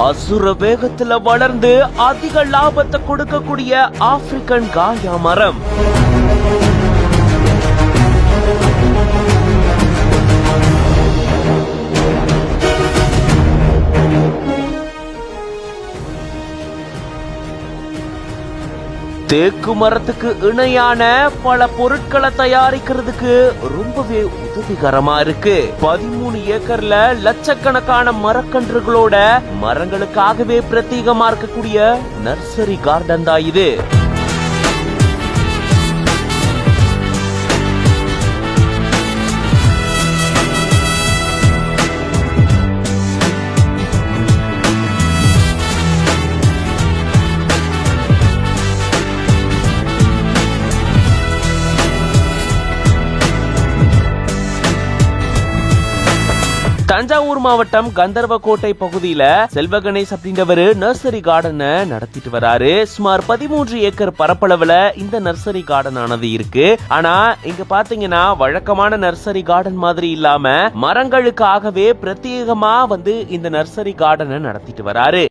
அசுர வேகத்துல வளர்ந்து அதிக லாபத்தை கொடுக்கக்கூடிய ஆப்பிரிக்கன் காயா மரம். தேக்கு மரத்துக்கு இணையான பல பொருட்களை தயாரிக்கிறதுக்கு ரொம்பவே உதவிகரமா இருக்கு. 13 ஏக்கர்ல லட்சக்கணக்கான மரக்கன்றுகளோட மரங்களுக்காகவே பிரத்யேகமா இருக்கக்கூடிய நர்சரி கார்டன் தான் இது. தஞ்சாவூர் மாவட்டம் கந்தர்வக்கோட்டை பகுதியில செல்வ கணேஷ் அப்படின்றவரு நர்சரி கார்டனை நடத்திட்டு வராரு. சுமார் 13 ஏக்கர் பரப்பளவுல இந்த நர்சரி கார்டன் ஆனது இருக்கு. ஆனா இங்க பாத்தீங்கன்னா வழக்கமான நர்சரி கார்டன் மாதிரி இல்லாம மரங்களுக்காகவே பிரத்யேகமா இந்த நர்சரி கார்டனை நடத்திட்டு வராரு.